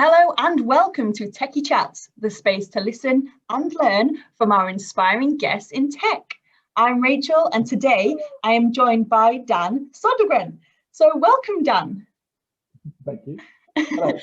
Hello and welcome to TechyChats, the space to listen and learn from our inspiring guests in tech. I'm Rachel and today I am joined by Dan Sodergren. So welcome, Dan. Thank you. Hello.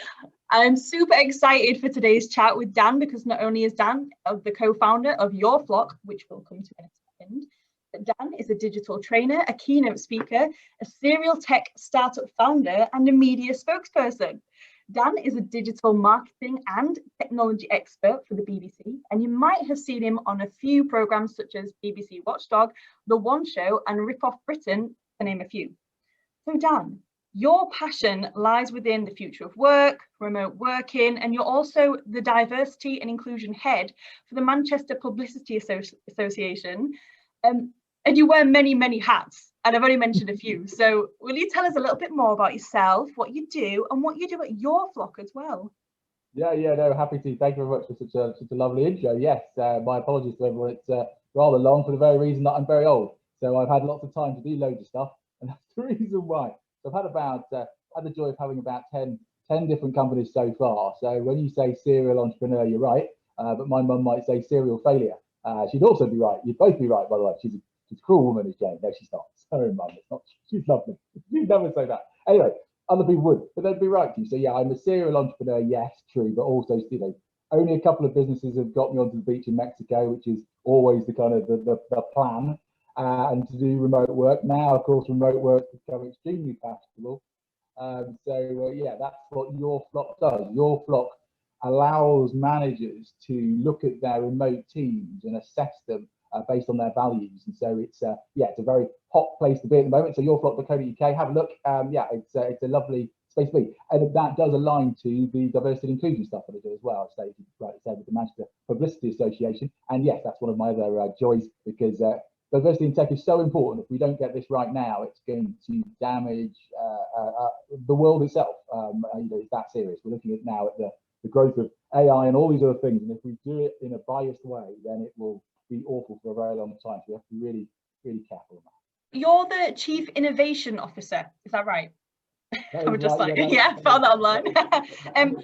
I'm super excited for today's chat with Dan because not only is Dan the co-founder of YourFLOCK, which we'll come to in a second, but Dan is a digital trainer, a keynote speaker, a serial tech startup founder and a media spokesperson. Dan is a digital marketing and technology expert for the BBC, and you might have seen him on a few programmes such as BBC Watchdog, The One Show and Rip Off Britain, to name a few. So Dan, your passion lies within the future of work, remote working, and you're also the diversity and inclusion head for the Manchester Publicity Association. And you wear many, many hats, and I've only mentioned a few. So will you tell us a little bit more about yourself, what you do, and what you do at YourFLOCK as well? Yeah, no, happy to. Thank you very much for such a lovely intro. Yes, my apologies to everyone. It's rather long for the very reason that I'm very old. So I've had lots of time to do loads of stuff, and that's the reason why. So I've had the joy of having about 10 different companies so far. So when you say serial entrepreneur, you're right. But my mum might say serial failure. She'd also be right. You'd both be right, by the way. She's a cruel woman, is Jane. No, she's not. Sorry, mum. It's not. She's lovely. You'd never say that. Anyway, other people would, but they'd be right to you. So yeah, I'm a serial entrepreneur. Yes, true, but also, only a couple of businesses have got me onto the beach in Mexico, which is always the kind of the plan. And to do remote work now, of course, remote work has become extremely fashionable. Yeah, that's what YourFLOCK does. YourFLOCK allows managers to look at their remote teams and assess them based on their values, and so it's a very hot place to be at the moment. So YourFLOCK.co.uk, have a look. It's a lovely space to be, and that does align to the diversity and inclusion stuff that I do as well. So, like I said, with the Manchester Publicity Association, and yes, that's one of my other joys, because diversity in tech is so important. If we don't get this right now, it's going to damage the world itself. It's that serious. We're looking at now at the growth of AI and all these other things, and if we do it in a biased way, then it will be awful for a very long time. So we have to be really, really careful on that. You're the Chief Innovation Officer, is that right? I'm just right. Found that online. I'm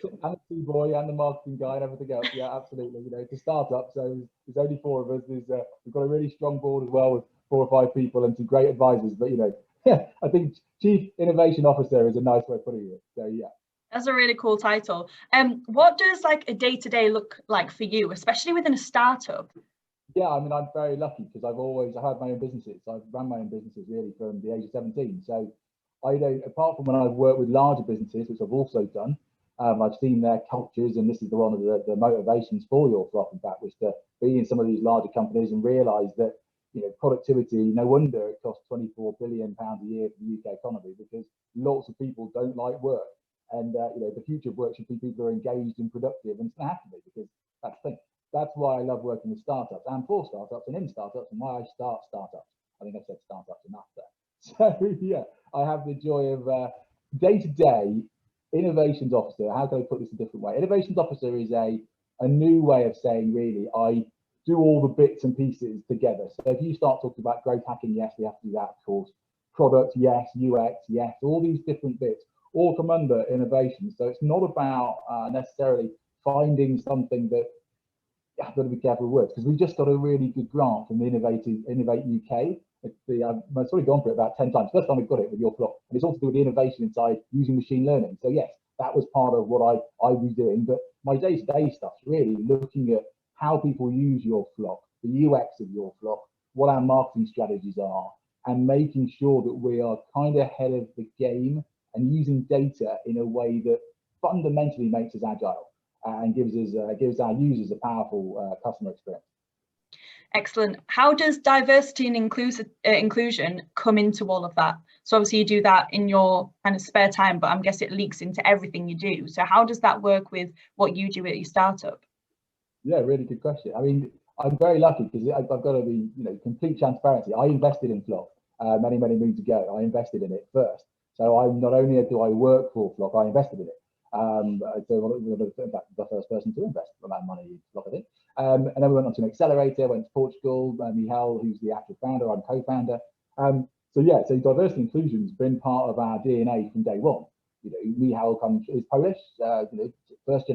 the boy and the marketing guy and everything else. Yeah, absolutely. It's a startup, so there's only 4 of us. We've got a really strong board as well with 4 or 5 people and some great advisors. But I think Chief Innovation Officer is a nice way of putting it. So yeah. That's a really cool title. What does like a day-to-day look like for you, especially within a startup? Yeah, I mean, I'm very lucky because I've had my own businesses. I've run my own businesses really from the age of 17. So I don't, apart from when I've worked with larger businesses, which I've also done, I've seen their cultures, and this is one of the motivations for YourFLOCK, in fact, was to be in some of these larger companies and realise that productivity. No wonder it costs £24 billion a year for the UK economy, because lots of people don't like work, and the future of work should be people who are engaged and productive, and it's going to have to be, because that's the thing. That's why I love working with startups and for startups and in startups, and why I start startups. I think I've said startups enough there. So yeah, I have the joy of day-to-day innovations officer. How can I put this a different way? Innovations officer is a new way of saying, really, I do all the bits and pieces together. So if you start talking about growth hacking, yes, we have to do that, of course. Product, yes. UX, yes. All these different bits all come under innovation. So it's not about necessarily finding something that, I've got to be careful with words, because we just got a really good grant from the Innovate UK. I've sort of gone for it about 10 times. First time we've got it with YourFLOCK, and it's also to do with the innovation inside using machine learning. So yes, that was part of what I was doing. But my day-to-day stuff's really looking at how people use YourFLOCK, the UX of YourFLOCK, what our marketing strategies are, and making sure that we are kind of ahead of the game and using data in a way that fundamentally makes us agile and gives our users a powerful customer experience. Excellent. How does diversity and inclusion come into all of that? So obviously you do that in your kind of spare time, but I'm guessing it leaks into everything you do. So how does that work with what you do at your startup? Yeah, really good question. I mean, I'm very lucky because I've got to be, complete transparency. I invested in FLOCK many moons ago. I invested in it first. So I'm not only do I work for FLOCK, I invested in it. So in fact, the first person to invest a lot of money in FLOCK, I think. And then we went on to an accelerator, went to Portugal. Michal, who's the actual founder, I'm co-founder. So diversity and inclusion has been part of our DNA from day one. You know, Michał is Polish, you know, first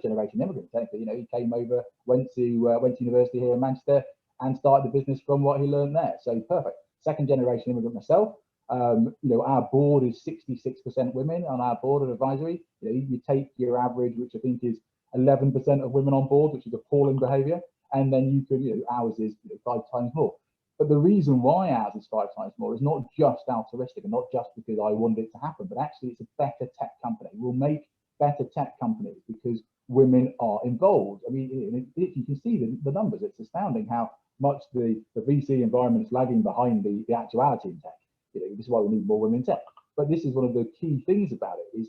generation immigrant. Technically, you know, he came over, went to university here in Manchester, and started the business from what he learned there. So perfect. Second generation immigrant myself. You know, our board is 66% women on our board of advisory. You know, you take your average, which I think is 11% of women on board, which is appalling behaviour, and then you could, you know, ours is, you know, 5 times more. But the reason why ours is 5 times more is not just altruistic and not just because I wanted it to happen, but actually it's a better tech company. We'll make better tech companies because women are involved. I mean, you can see the numbers. It's astounding how much the VC environment is lagging behind the actuality in tech. You know, this is why we need more women in tech. But this is one of the key things about it is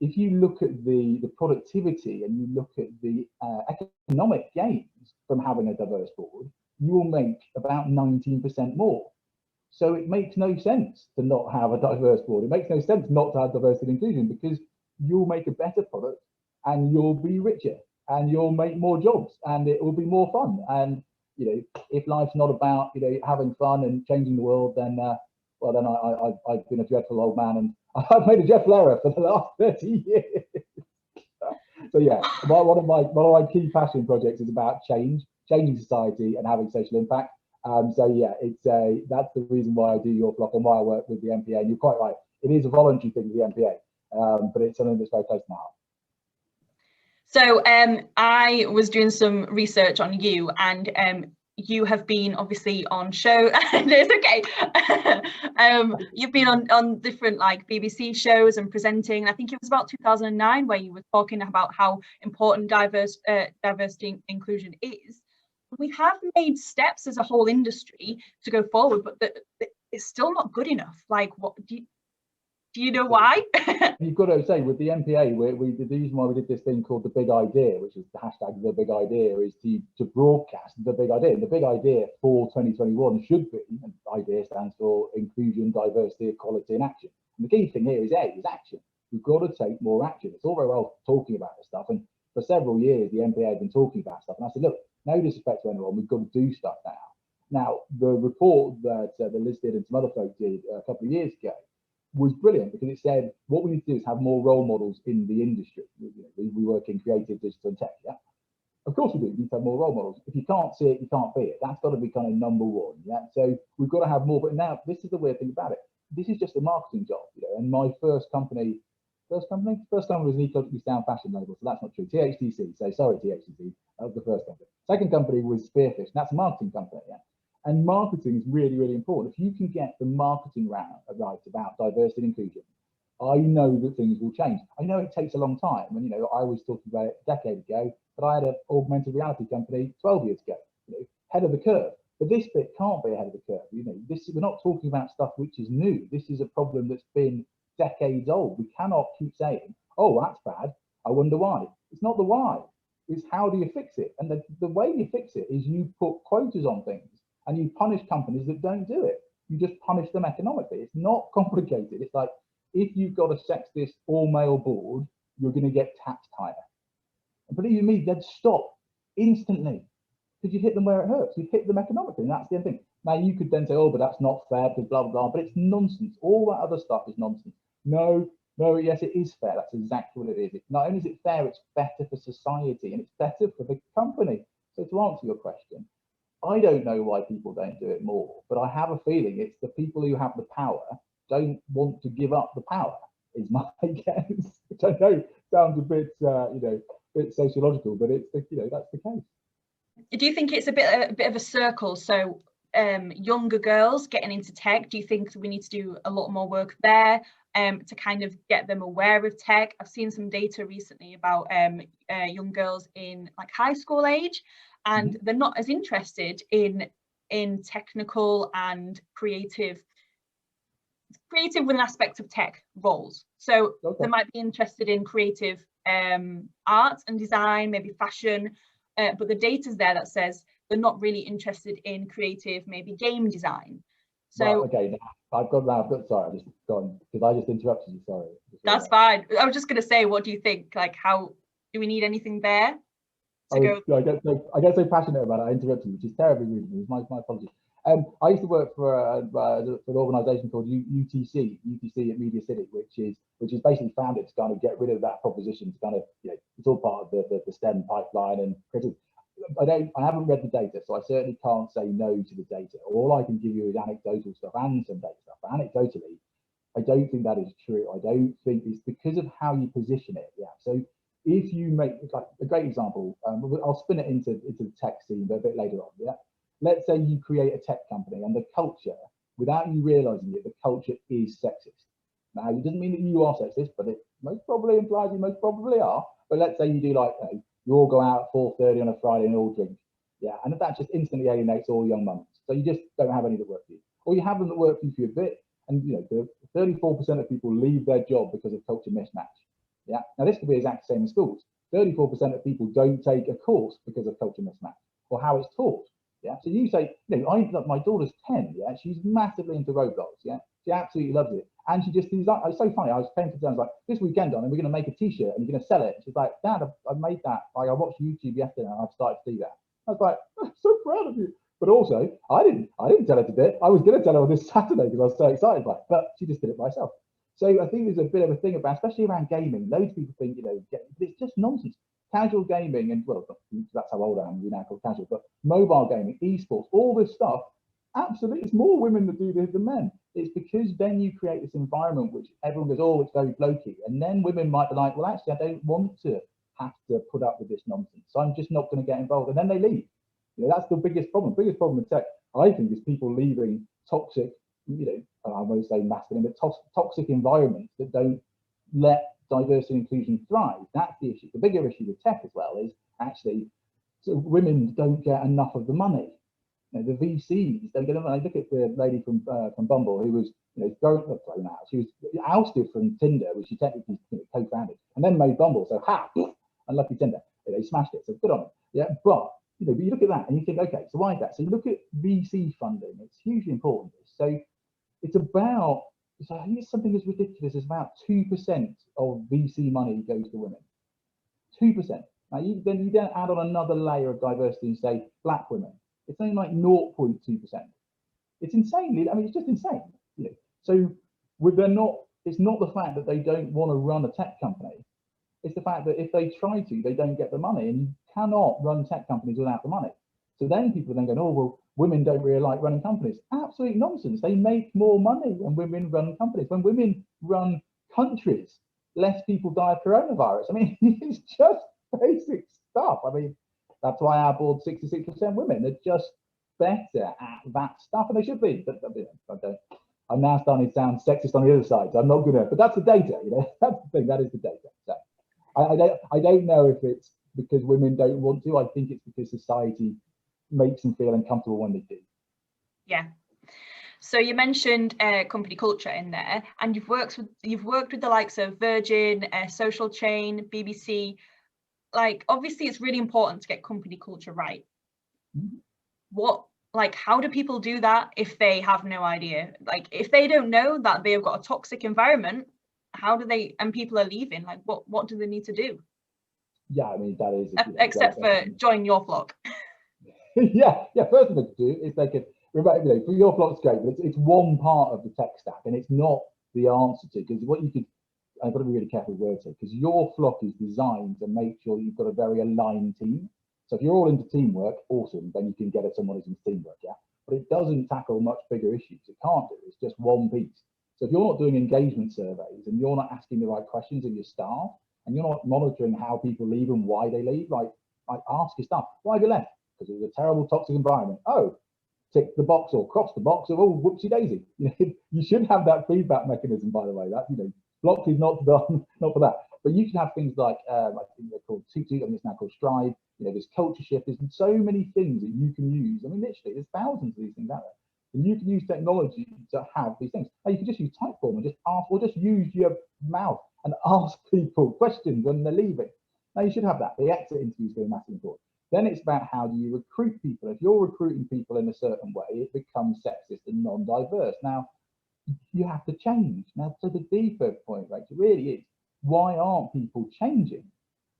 if you look at the productivity and you look at the economic gains from having a diverse board, you will make about 19% more. So it makes no sense to not have a diverse board. It makes no sense not to have diversity and inclusion because you'll make a better product and you'll be richer and you'll make more jobs and it will be more fun. And, you know, if life's not about, you know, having fun and changing the world, then, well, then I've been a dreadful old man and I've made a dreadful error for the last 30 years. So yeah, one of my key passion projects is about changing society and having social impact. So yeah, that's the reason why I do YourFLOCK and why I work with the MPA. And you're quite right, it is a voluntary thing with the MPA, but it's something that's very close to my heart. So I was doing some research on you, and you have been obviously on show, and it's okay. You've been on different like BBC shows and presenting. I think it was about 2009 where you were talking about how important diversity and inclusion is. We have made steps as a whole industry to go forward, but it's still not good enough. Like, what do you know why? You've got to say with the MPA, the reason why we did this thing called the big idea, which is the hashtag the big idea, is to broadcast the big idea. And the big idea for 2021 should be, and idea stands for inclusion, diversity, equality, and action. And the key thing here is action. We've got to take more action. It's all very well talking about this stuff, and for several years the MPA has been talking about stuff. And I said, look, no disrespect to anyone, we've got to do stuff now. Now, the report that Liz did and some other folk did a couple of years ago was brilliant because it said what we need to do is have more role models in the industry. We work in creative, digital, and tech. Yeah, of course we do. We need to have more role models. If you can't see it, you can't be it. That's got to be kind of number one. Yeah, so we've got to have more. But now this is the weird thing about it. This is just a marketing job, you know. And my first company was an ecologically sound fashion label, so that's not true. THTC. So sorry, THTC. That was the first company. Second company was Spearfish. And that's a marketing company. Yeah. And marketing is really, really important. If you can get the marketing right about diversity and inclusion, I know that things will change. I know it takes a long time. And, you know, I was talking about it a decade ago, but I had an augmented reality company 12 years ago, you know, ahead of the curve. But this bit can't be ahead of the curve. You know, we're not talking about stuff which is new. This is a problem that's been decades old. We cannot keep saying, oh, that's bad, I wonder why. It's not the why. It's how do you fix it? And the way you fix it is you put quotas on things. And you punish companies that don't do it. You just punish them economically. It's not complicated. It's like, if you've got a sexist all-male board, you're going to get taxed higher. And believe me, they'd stop instantly because you hit them where it hurts. You hit them economically, and that's the end thing. Now, you could then say, oh, but that's not fair because blah, blah, blah, but it's nonsense. All that other stuff is nonsense. No, yes, it is fair. That's exactly what it is. Not only is it fair, it's better for society and it's better for the company. So to answer your question, I don't know why people don't do it more, but I have a feeling it's the people who have the power don't want to give up the power, is my guess. Which I know sounds a bit, you know, a bit sociological, but it's, you know, that's the case. Do you think it's a bit of a circle? So younger girls getting into tech, do you think we need to do a lot more work there to kind of get them aware of tech? I've seen some data recently about young girls in like high school age, and they're not as interested in technical and creative with an aspect of tech roles. So they might be interested in creative art and design, maybe fashion, but the data's there that says they're not really interested in creative, maybe game design. So right, okay, now I've got that. Sorry, I just gone because I just interrupted you. Sorry. That's fine. I was just going to say, what do you think? Like, how do we need anything there? I get so passionate about it. I interrupted you, which is terribly rude. My apologies. I used to work for an organisation called UTC at Media City, which is basically founded to kind of get rid of that proposition. To kind of, it's all part of the STEM pipeline and criticism. I haven't read the data, so I certainly can't say no to the data. All I can give you is anecdotal stuff and some data stuff. But anecdotally, I don't think that is true. I don't think it's because of how you position it. Yeah. So if you make, like a great example, I'll spin it into the tech scene a bit later on. Yeah. Let's say you create a tech company and the culture, without you realizing it, the culture is sexist. Now, it doesn't mean that you are sexist, but it most probably implies you most probably are. But let's say you do, like, you all go out at 4:30 on a Friday and all drink. Yeah, and that just instantly alienates all young mums. So you just don't have any that work for you. Or you have them that work for you for a bit, and 34% of people leave their job because of culture mismatch. Yeah, now this could be exactly the same in schools. 34% of people don't take a course because of culture mismatch or how it's taught. Yeah, so you say, my daughter's 10. Yeah, she's massively into Roblox. Yeah, she absolutely loves it, and she just is like, it's so funny. I was saying to them, like, this weekend on, and we're going to make a T-shirt and you're going to sell it. And she's like, Dad, I made that. Like, I watched YouTube yesterday and I've started to do that. I was like, I'm so proud of you. But also, I didn't tell her to do it. I was going to tell her on this Saturday because I was so excited by it, but she just did it by herself. So I think there's a bit of a thing about, especially around gaming. Loads of people think, it's just nonsense. Casual gaming, and well, that's how old I am, we now call casual, but mobile gaming, esports, all this stuff, absolutely, it's more women that do this than men. It's because then you create this environment which everyone goes, oh, it's very blokey. And then women might be like, well, actually, I don't want to have to put up with this nonsense. So I'm just not going to get involved. And then they leave. That's the biggest problem. The biggest problem in tech, I think, is people leaving toxic, I won't say masculine, but toxic environments that don't let diversity and inclusion thrive. That's the issue. The bigger issue with tech as well is actually, so women don't get enough of the money. The VCs don't get enough. I look at the lady from Bumble who was thrown out. She was ousted from Tinder, which she technically co-founded, and then made Bumble. So unlucky Tinder. They smashed it. So good on them. Yeah, but but you look at that and you think, okay, so why is that? So you look at VC funding. It's hugely important. So it's about, so I think it's something as ridiculous as about 2% of VC money goes to women. 2%. Now you then add on another layer of diversity and say black women. It's only like 0.2%. It's insanely, it's just insane. So it's not the fact that they don't want to run a tech company. It's the fact that if they try to, they don't get the money, and you cannot run tech companies without the money. So then people then go, oh, well, women don't really like running companies. Absolute nonsense. They make more money when women run companies. When women run countries, less people die of coronavirus. It's just basic stuff. That's why our board's 66% women. They're just better at that stuff, and they should be. But I'm now starting to sound sexist on the other side, so I'm not gonna. But that's the data. That's the thing. That is the data. So I don't know if it's because women don't want to. I think it's because society makes them feel uncomfortable when they do. Yeah. So you mentioned company culture in there, and you've worked with the likes of Virgin, Social Chain, BBC. Like, obviously, it's really important to get company culture right. Mm-hmm. How do people do that if they have no idea? Like, if they don't know that they've got a toxic environment, how do they? And people are leaving. Like, what do they need to do? Yeah, that is. Except for join YourFLOCK. yeah. First thing to do is they could remember, for YourFLOCK's great, but it's one part of the tech stack, and it's not the answer to. Because what you could, I've got to be really careful with words here, because YourFLOCK is designed to make sure you've got a very aligned team. So if you're all into teamwork, awesome, then you can get someone who's into teamwork, yeah. But it doesn't tackle much bigger issues. It can't do. It's just one piece. So if you're not doing engagement surveys and you're not asking the right questions of your staff, and you're not monitoring how people leave and why they leave, like ask your staff, why have you left? Because it was a terrible toxic environment. Oh, tick the box or cross the box, or oh, whoopsie daisy. You should have that feedback mechanism, by the way. That Block is not for that. But you can have things like I think they're called Tutu, it's now called Strive. There's culture shift. There's so many things that you can use. Literally, there's thousands of these things out there. And you can use technology to have these things. Now, you can just use Typeform and just ask, or just use your mouth and ask people questions when they're leaving. Now, you should have that. The exit interview is very massively important. Then it's about how do you recruit people. If you're recruiting people in a certain way, it becomes sexist and non-diverse. Now, you have to change. Now, to the deeper point, Rachel, really is, why aren't people changing?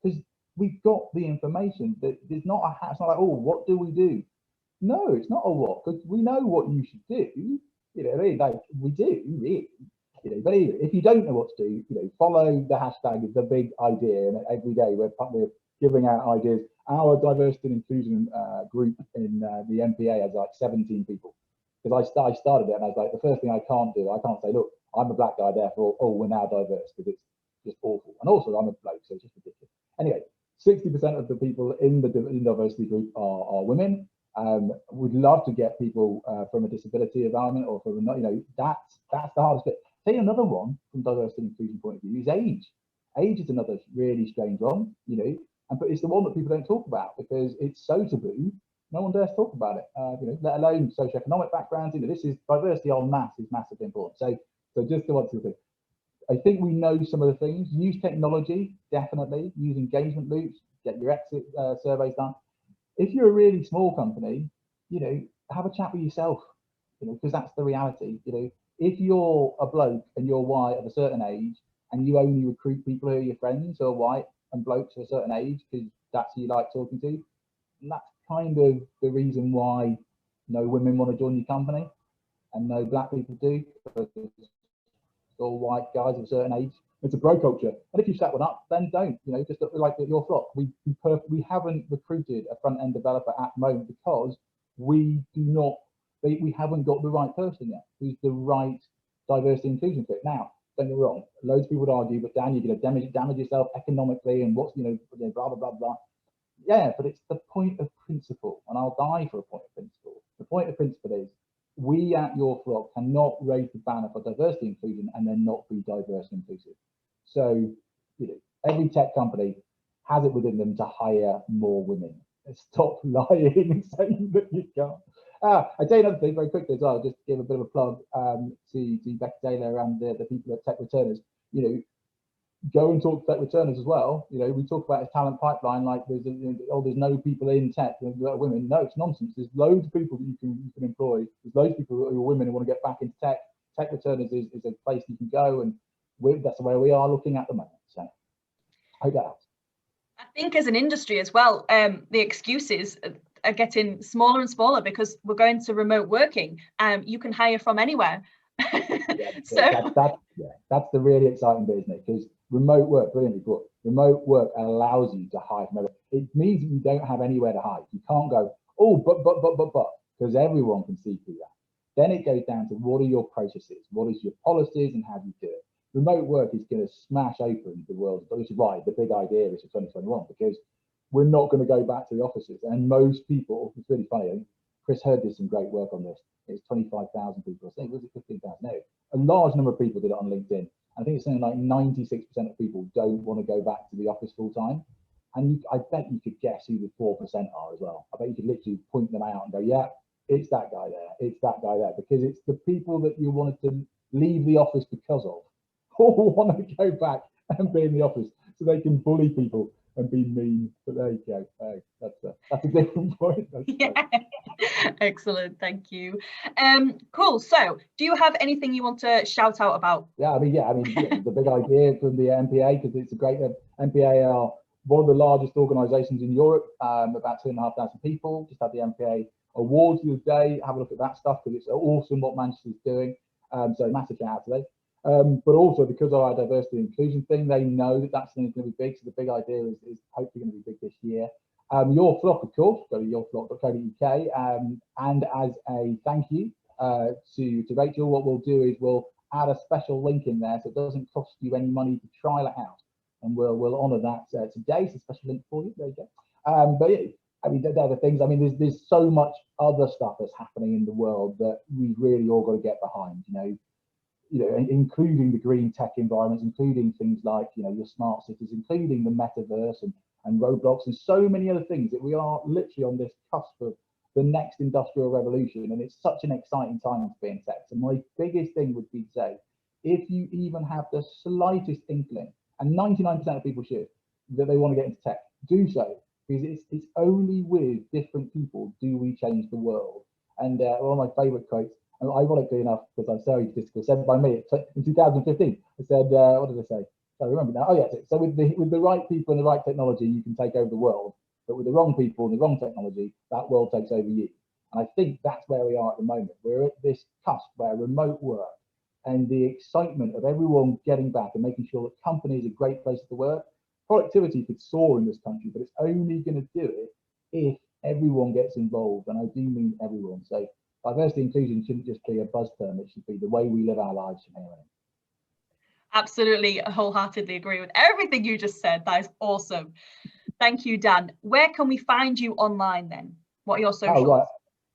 Because we've got the information that there's not it's not like, oh, what do we do? No, it's not a what, because we know what you should do. You know what I mean? Like, we do, really. You know, but if you don't know what to do, you know, follow the hashtag is the big idea, and every day we're giving out ideas. Our diversity and inclusion group in the MPA has like 17 people, because I started it and I was like, the first thing I can't say, look, I'm a black guy, therefore, oh, we're now diverse, because it's just awful. And also, I'm a bloke, so it's just ridiculous. Anyway, 60% of the people in the diversity group are women. Would love to get people from a disability environment, or from, you know, that's the hardest bit. Say another one from diversity and inclusion point of view is age. Age is another really strange one, you know, but it's the one that people don't talk about because it's so taboo. No one dares talk about it, you know, let alone socioeconomic backgrounds. You know, this is diversity en masse is massively important. So just to answer the thing, I think we know some of the things. Use technology, definitely. Use engagement loops. Get your exit surveys done. If you're a really small company, you know, have a chat with yourself, you know, because that's the reality. You know, if you're a bloke and you're white of a certain age, and you only recruit people who are your friends who are white and blokes of a certain age because that's who you like talking to, and that's kind of the reason why no women want to join your company and no black people do, because all white guys of a certain age. It's a bro culture, and if you set one up, then don't. You know, just like YourFLOCK. We haven't recruited a front end developer at the moment because we haven't got the right person yet. Who's the right diversity inclusion fit? Now, don't get me wrong. Loads of people would argue, but Dan, you're going to damage yourself economically, and what's, you know, blah blah blah blah. Yeah, but it's the point of principle, and I'll die for a point of principle. The point of principle is, we at YourFLOCK cannot raise the banner for diversity inclusion and then not be diverse and inclusive. So, you know, every tech company has it within them to hire more women. Stop lying and saying that you can't. I tell you another thing very quickly as well, just give a bit of a plug to Becky Taylor and the people at Tech Returners. You know, go and talk to tech returners as well. You know, we talk about a talent pipeline like there's no people in tech, there's women. No, it's nonsense. There's loads of people that you can employ. There's loads of people who are women who want to get back into tech. Tech returners is a place you can go, and that's where we are looking at the moment. So I hope that helps. I think as an industry as well, the excuses are getting smaller and smaller because we're going to remote working. You can hire from anywhere. That's the really exciting bit, isn't it? Because remote work, brilliantly put, remote work allows you to hire from everywhere. It means that you don't have anywhere to hide. You can't go, oh, but, because everyone can see through that. Then it goes down to what are your processes, what is your policies, and how do you do it. Remote work is going to smash open the world, which is why the big idea is for 2021, because we're not going to go back to the offices. And most people, it's really funny, I think Chris Hurd did some great work on this. It's 25,000 people, I think, was it 15,000? No, a large number of people did it on LinkedIn. I think it's something like 96% of people don't want to go back to the office full time. And I bet you could guess who the 4% are as well. I bet you could literally point them out and go, yeah, it's that guy there, it's that guy there, because it's the people that you wanted to leave the office because of, or want to go back and be in the office so they can bully people and be mean. But there you go. That's a different point. Yeah. Excellent, thank you. Cool. So, do you have anything you want to shout out about? Yeah, the big idea from the MPA, because it's a great MPA are one of the largest organisations in Europe, about 2,500 people. Just had the MPA awards the other day. Have a look at that stuff because it's awesome what Manchester's doing. So massive shout out today. But also because of our diversity and inclusion thing, they know that that's going to be big. So the big idea is hopefully going to be big this year. YourFLOCK, of course, go to yourflock.co.uk. And as a thank you to Rachel, what we'll do is we'll add a special link in there so it doesn't cost you any money to trial it out. And we'll honour that today. It's a special link for you. There you go. But yeah, they're the things. There's so much other stuff that's happening in the world that we really all got to get behind. Including the green tech environments, including things like, your smart cities, including the metaverse and Roblox and so many other things that we are literally on this cusp of the next industrial revolution. And it's such an exciting time to be in tech. So my biggest thing would be to say, if you even have the slightest inkling, and 99% of people should, that they want to get into tech, do so, because it's only with different people do we change the world. And one of my favorite quotes, and ironically enough, because I'm so egotistical, said by me in 2015. I said, what did I say? I remember now. Oh yeah. So with the right people and the right technology, you can take over the world. But with the wrong people and the wrong technology, that world takes over you. And I think that's where we are at the moment. We're at this cusp where remote work and the excitement of everyone getting back and making sure that companies are great places to work. Productivity could soar in this country, but it's only going to do it if everyone gets involved. And I do mean everyone. So diversity inclusion shouldn't just be a buzz term. It should be the way we live our lives from here on in. Absolutely, wholeheartedly agree with everything you just said. That is awesome. Thank you, Dan. Where can we find you online then? What are your socials? Oh, right.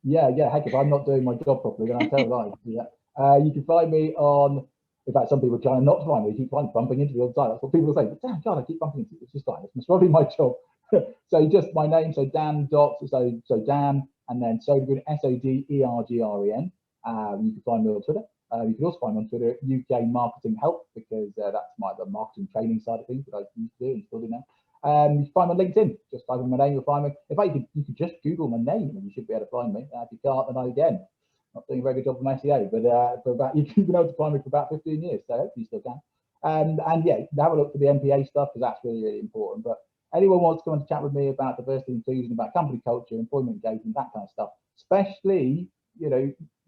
Yeah. Heck, if I'm not doing my job properly, then I'm terrible. You can find me on, in fact, some people try not to find me. You keep bumping into me all the time. That's what people say. But damn God, I keep bumping into you. It's just fine. It's probably my job. So just my name. So Dan dot. So Dan and then Sodergren, Sodergren. You can find me on Twitter. You can also find me on Twitter at UK Marketing Help, because that's the marketing training side of things that I used to do and still do now. You can find me on LinkedIn. Just type in my name, you'll find me. In fact, you can just Google my name and you should be able to find me. If you can't, then again, not doing a very good job of my SEO, but you've been able to find me for about 15 years, so hopefully you still can. And yeah, have a look for the MPA stuff, because that's really, really important. But anyone wants to come and chat with me about diversity, inclusion, about company culture, employment engagement, that kind of stuff, especially,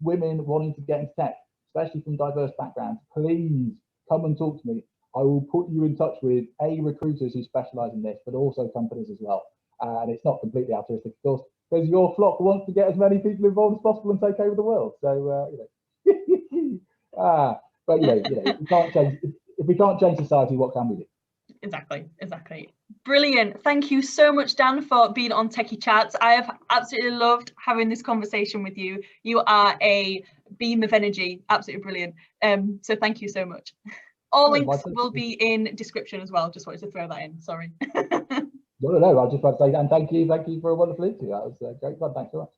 women wanting to get into tech, especially from diverse backgrounds, please come and talk to me. I will put you in touch with recruiters who specialize in this, but also companies as well. And it's not completely altruistic, of course, because YourFLOCK wants to get as many people involved as possible and take over the world. So, but if we can't change society, what can we do? Exactly. Brilliant. Thank you so much, Dan, for being on TechyChats. I have absolutely loved having this conversation with you. You are a beam of energy. Absolutely brilliant. So thank you so much. All links will be in description as well. Just wanted to throw that in. Sorry. No. I was just about to say, and thank you for a wonderful interview. That was great fun. Thanks so much.